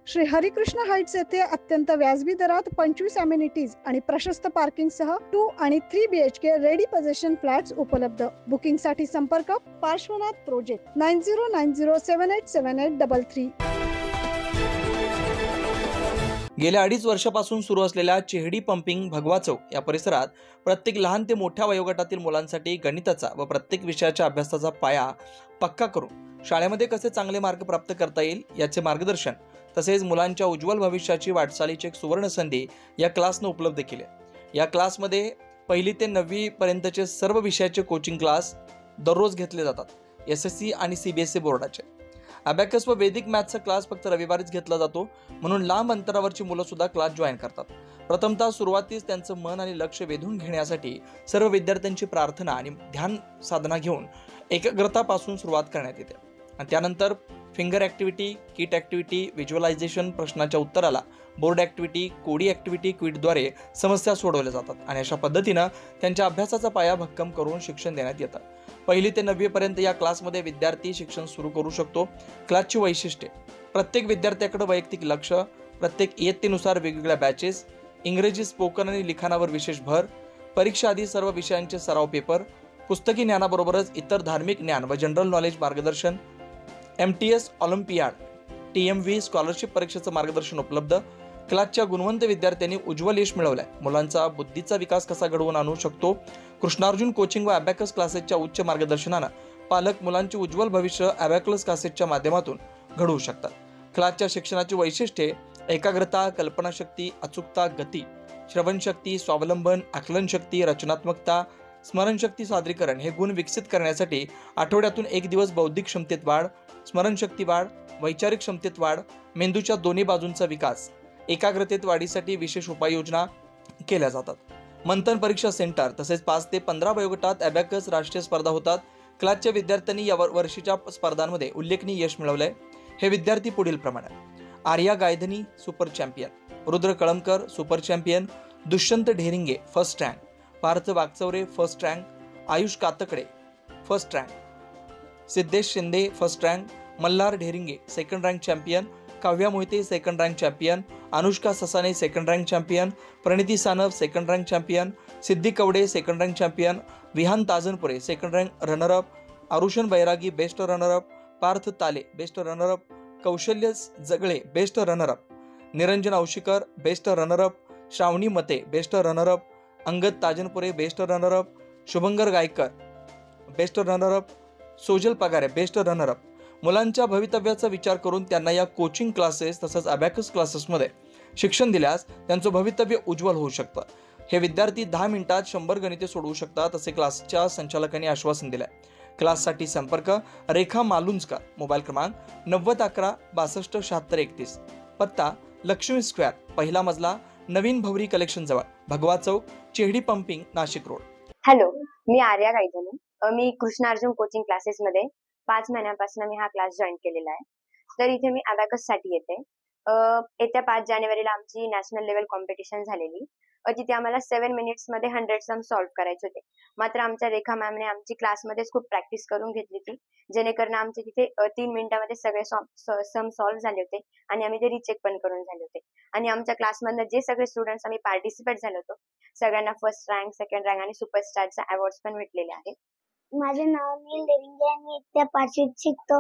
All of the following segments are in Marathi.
श्री हरिकृष्ण हाइट्स येथे अत्यंत व्याजबी दरात 25 अमेनिटीज आणि प्रशस्त पार्किंगसह 2 आणि 3 BHK रेडी पोझिशन फ्लॅट्स उपलब्ध. बुकिंगसाठी संपर्क पार्श्वनाथ प्रोजेक्ट 9090787833. गेल्या 2.5 वर्षापासून सुरू असलेल्या चेहडी पंपिंग भगवा चौक या परिसरात प्रत्येक लहान ते मोठ्या वयोगटातील मुलांसाठी गणिताचा व प्रत्येक विषयाच्या अभ्यासाचा पाया पक्का करून शाळेमध्ये कसे चांगले मार्क प्राप्त करता येईल याचे मार्गदर्शन तसेच मुलांच्या उज्ज्वल भविष्याची वाटचालीची एक सुवर्ण संधी या क्लासनं उपलब्ध केली. या क्लासमध्ये 1ली ते 9वी पर्यंतचे सर्व विषयाचे कोचिंग क्लास दररोज घेतले जातात. SSC आणि CBSE बोर्डाचे. अबॅकस व वैदिक मॅथ्सचा क्लास फक्त रविवारीच घेतला जातो, म्हणून लांब अंतरावरची मुलं सुद्धा क्लास जॉईन करतात. प्रथमतः सुरुवातीस त्यांचं मन आणि लक्ष वेधून घेण्यासाठी सर्व विद्यार्थ्यांची प्रार्थना आणि ध्यान साधना घेऊन एकाग्रतापासून सुरुवात करण्यात येते आणि त्यानंतर finger activity, kit activity, visualisation, प्रश्नाच्या उत्तराला, बोर्ड ॲक्टिव्हिटी, कोडी ॲक्टिव्हिटी, क्विटद्वारे समस्या सोडवल्या जातात आणि अशा पद्धतीनं त्यांच्या अभ्यासाचा पाया भक्कम करून शिक्षण देण्यात येतं. 1ली ते 9वी पर्यंत या क्लासमध्ये विद्यार्थी शिक्षण सुरू करू शकतो. क्लासची वैशिष्ट्ये: प्रत्येक विद्यार्थ्याकडे वैयक्तिक लक्ष, प्रत्येक इयत्तेनुसार वेगवेगळ्या बॅचेस, इंग्रजी स्पोकन आणि लिखाणावर विशेष भर, परीक्षा आधी सर्व विषयांचे सराव पेपर, पुस्तकी ज्ञानाबरोबरच इतर धार्मिक ज्ञान व जनरल नॉलेज मार्गदर्शन, MTS ऑलिम्पियाड, TMV स्कॉलरशिप परीक्षेचं मार्गदर्शन उपलब्ध. क्लासच्या गुणवंत विद्यार्थ्यांनी उज्ज्वल यश मिळवलंय. मुलांचा बुद्धीचा विकास कसा घडवून आणू शकतो. कृष्णार्जुन कोचिंग व अबॅकस क्लासेसच्या उच्च मार्गदर्शनानं पालक मुलांचे उज्ज्वल भविष्य अबॅकस क्लासेसच्या माध्यमातून घडवू शकतात. क्लासच्या शिक्षणाची वैशिष्ट्ये: एकाग्रता, कल्पनाशक्ती, अचूकता, गती, श्रवणशक्ती, स्वावलंबन, आकलनशक्ती, रचनात्मकता, स्मरणशक्ती, सादरीकरण हे गुण विकसित करण्यासाठी आठवड्यातून 1 दिवस बौद्धिक क्षमतेत वाढ, स्मरणशक्ती वाढ, वैचारिक क्षमतेत वाढ, मेंदूच्या दोन्ही बाजूंचा विकास, एकाग्रतेत वाढीसाठी विशेष उपाययोजना केल्या जातात. मंथन परीक्षा सेंटर तसेच 5 ते 15 वयोगटात अबॅकस राष्ट्रीय स्पर्धा होतात. क्लासच्या विद्यार्थ्यांनी या वर्षीच्या स्पर्धांमध्ये उल्लेखनीय यश मिळवलंय. हे विद्यार्थी पुढील प्रमाणे: Arya Gaydhani super champion, Rudra Kalamkar super champion, Dushyant Dheringe first rank, Parth Wagchaure first rank, Ayush Katkade first rank, Siddhesh Shinde first rank, Malhar Dheringe second rank champion, Kavya Mohite second rank champion, Anushka Sasane second rank champion, Praniti Sanap second rank champion, Siddhi Kawade second rank champion, Vihan Tajanpure second rank runner up, Aarushan Bairagi best runner up, Parth Tale best runner up, Kaushalya Jagale best runner-up, Niranjan Aushikar best runner up, Shravani Mate best runner up, Angad Tajanpure best runner up, Shubhankar Gaikar best runner up, Sojal Pagare best runner up. मुलांच्या भवितव्याचा विचार करून त्यांना या कोचिंग क्लासेस तसंच अबॅकस क्लासेसमध्ये शिक्षण दिल्यास त्यांचं भवितव्य उज्ज्वल होऊ शकतं. हे विद्यार्थी 10 मिनिटात 100 गणिते सोडवू शकतात असे क्लासच्या संचालकांनी आश्वासन दिलंय. क्लाससाठी संपर्क रेखा मालुंजकर, मोबाईल क्रमांक 9011 62 76 31, पत्ता लक्ष्मी स्क्वेअर, पहिला मजला, नवीन भवरी कलेक्शन जवळ, भगवा चौक, Chehedi pumping, Nashik road. Hello, मी आर्या गायधनी. मी कृष्णार्जुन कोचिंग क्लासेसमध्ये 5 महिन्यांपासून मी हा क्लास जॉईन केलेला आहे. तर इथे मी अबॅकस साठी येते. येत्या 5 जानेवारीला आमची नॅशनल लेवल कॉम्पिटिशन झालेली. तिथे आम्हाला 7 मिनिट्समध्ये 100 सम सॉल्व्ह करायचे होते. मात्र आमच्या रेखा मॅमने आमची क्लासमध्येच खूप प्रॅक्टिस करून घेतली होती, जेणेकरून आमचे तिथे 3 मिनिटांमध्ये सगळे सम सॉल्व्ह झाले होते आणि आम्ही ते रिचेक पण करून झाले होते. आणि आमच्या क्लासमधनं जे सगळे स्टुडंट्स आम्ही पार्टिसिपेट झालो होतो, सगळ्यांना फर्स्ट रँक, सेकंड रँक आणि सुपरस्टारचे अवॉर्ड्स पण भेटलेले आहेत. माझे नाव नील डेरिंगे आणि इयत्ता 5वीत शिकतो.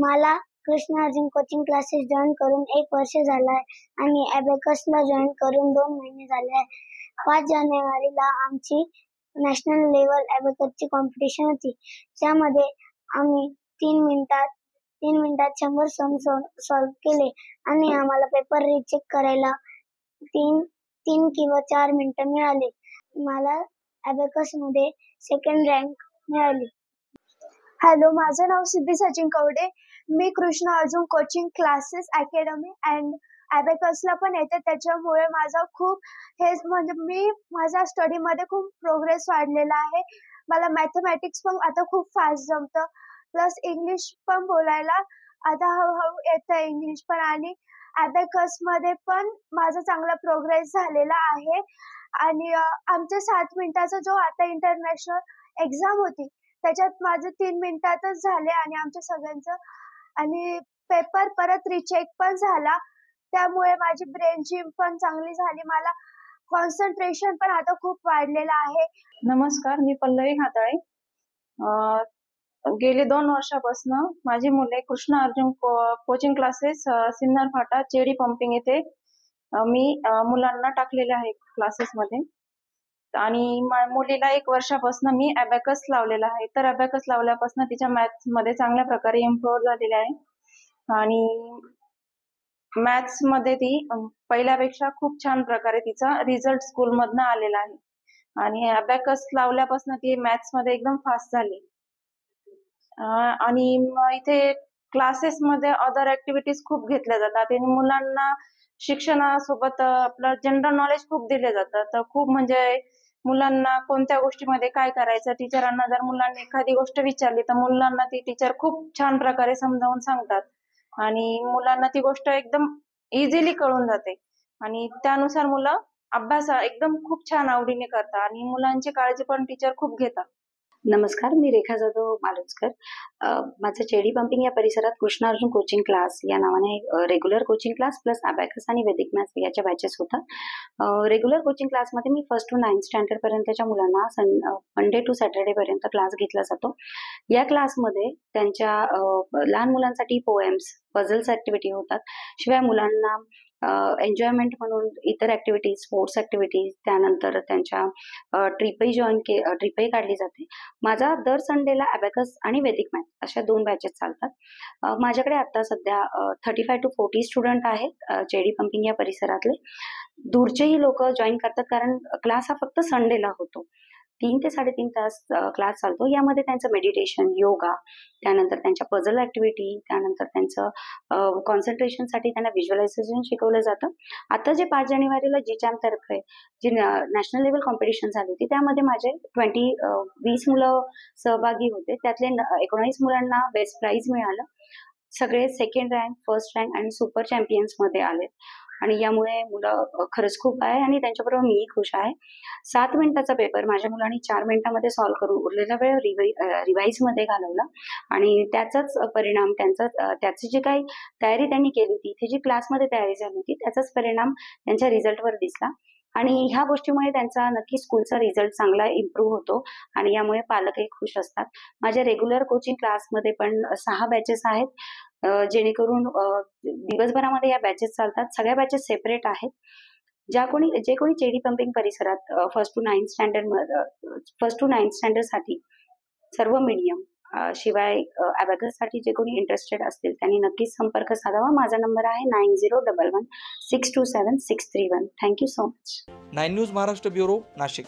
मला कृष्णार्जुन कोचिंग क्लासेस जॉईन करून 1 वर्ष झालं आहे आणि अबॅकसला जॉईन करून 2 महिने झाले आहे. 5 जानेवारीला आमची नॅशनल लेवल अबॅकसची कॉम्पिटिशन होती. त्यामध्ये आम्ही 3 मिनिटात 100 सम सॉल्व्ह केले आणि आम्हाला पेपर रिचेक करायला 3 किंवा 4 मिनिटं मिळाले. मला अबॅकसमध्ये सेकंड रँक मिळाली. हॅलो, माझं नाव सिद्धी सचिन कवडे. मी Krishnarjun coaching classes academy and अबॅकसला पण येते. त्याच्यामुळे माझा खूप मी माझ्या स्टडीमध्ये खूप प्रोग्रेस वाढलेला आहे. मला मॅथमॅटिक्स पण आता खूप फास्ट जमतं. प्लस इंग्लिश पण बोलायला आता हळूहळू येतं इंग्लिश पण. आणि अबॅकसमध्ये पण माझा चांगला प्रोग्रेस झालेला आहे. आणि आमच्या 7 मिनिटाचा जो आता इंटरनॅशनल एक्झाम होती, त्याच्यात माझं 3 मिनिटातच झाले आणि आमच्या सगळ्यांचं. आणि पेपर परत रिचेक पण झाला. त्यामुळे माझी ब्रेनची पण चांगली झाली. मला कॉन्सन्ट्रेशन पण आता खूप वाढलेलं आहे. नमस्कार, मी पल्लवी घाताळे. गेली 2 वर्षापासून माझी मुले कृष्ण अर्जुन कोचिंग क्लासेस सिन्नर फाटा चेडी पंपिंग येथे मी मुलांना टाकलेले आहे क्लासेसमध्ये. आणि मुलीला 1 वर्षापासून मी अबॅकस लावलेला आहे. तर अबॅकस लावल्यापासून तिच्या मॅथ्समध्ये चांगल्या प्रकारे इम्प्रूव्ह झालेली आहे. आणि मॅथ्समध्ये ती पहिल्यापेक्षा खूप छान प्रकारे तिचा रिझल्ट स्कूलमधनं आलेला आहे. आणि अबॅकस लावल्यापासून ती मॅथ्समध्ये एकदम फास्ट झाली. आणि इथे क्लासेसमध्ये अदर ऍक्टिव्हिटीज खूप घेतल्या जातात आणि मुलांना शिक्षणासोबत आपलं जनरल नॉलेज खूप दिले जातं. तर खूप म्हणजे मुलांना कोणत्या गोष्टीमध्ये काय करायचं, टीचरांना जर मुलांनी एखादी गोष्ट विचारली तर मुलांना ती टीचर खूप छान प्रकारे समजावून सांगतात आणि मुलांना ती गोष्ट एकदम इझिली कळून जाते आणि त्यानुसार मुलं अभ्यास एकदम खूप छान आवडीने करतात आणि मुलांची काळजी पण टीचर खूप घेतात. नमस्कार, मी रेखा जाधव मालुसकर. माझं चेडी पंपिंग या परिसरात कृष्ण अर्जुन कोचिंग क्लास या नावाने regular coaching class plus abacus आणि वैदिक मॅथ्स याच्या बॅचेस होतात. रेग्युलर कोचिंग क्लासमध्ये मी 1st to 9th स्टँडर्ड पर्यंतच्या मुलांना मंडे टू सॅटर्डे पर्यंत क्लास घेतला जातो. या क्लासमध्ये त्यांच्या लहान मुलांसाठी पोएम्स, पझल्स ऍक्टिव्हिटी होतात. शिवाय मुलांना एन्जॉयमेंट म्हणून इतर ऍक्टिव्हिटीज, स्पोर्ट्स ऍक्टिव्हिटीज, त्यानंतर त्यांच्या ट्रिपही काढली जाते. माझा दर संडेला अबॅकस आणि वैदिक मॅथ्स अशा 2 बॅचेस चालतात. माझ्याकडे आता सध्या 35 to 40 स्टुडंट आहेत चेडी पंपिंग या परिसरातले. दूरचेही लोक जॉईन करतात कारण क्लास हा फक्त संडेला होतो. 3 ते 3.5 तास क्लास चालतो. यामध्ये त्यांचं मेडिटेशन, योगा, त्यानंतर त्यांच्या पझल ऍक्टिव्हिटी, त्यानंतर त्यांचं कॉन्सन्ट्रेशनसाठी त्यांना व्हिज्युअलायझेशन शिकवलं जातं. आता जे 5 जानेवारीला GCHAM तर्फे जी नॅशनल लेवल कॉम्पिटिशन झाली होती त्यामध्ये माझे 20 मुलं सहभागी होते. त्यातले 19 मुलांना बेस्ट प्राइज मिळालं. सगळे 2nd रँक, 1st रँक आणि सुपर चॅम्पियन्स मध्ये आले आणि यामुळे मुलं खरंच खूप आहे आणि त्यांच्याबरोबर मीही खुश आहे. 7 मिनिटाचा पेपर माझ्या मुलांनी 4 मिनिटामध्ये सॉल्व्ह करून उरलेला वेळ रिवाईज मध्ये घालवला आणि त्याचाच परिणाम त्याची जी काही तयारी त्यांनी केली होती, इथे जी क्लासमध्ये तयारी झाली होती त्याचाच परिणाम त्यांच्या रिझल्टवर दिसला. आणि ह्या गोष्टीमुळे त्यांचा नक्की स्कूलचा रिझल्ट चांगला इम्प्रूव्ह होतो आणि यामुळे पालकही खुश असतात. माझ्या रेग्युलर कोचिंग क्लासमध्ये पण 6 बॅचेस आहेत, जेणेकरून दिवसभरामध्ये या बॅचेस चालतात. सगळ्या बॅचेस सेपरेट आहेत. जे कोणी चेडी पंपिंग परिसरात 1st to 9th स्टँडर्ड सर्व मीडियम शिवाय अबॅकस साठी जे कोणी इंटरेस्टेड असतील त्यांनी नक्कीच संपर्क साधावा. माझा नंबर आहे 9011 627 631. Thank you so much. 9 news Maharashtra bureau, Nashik.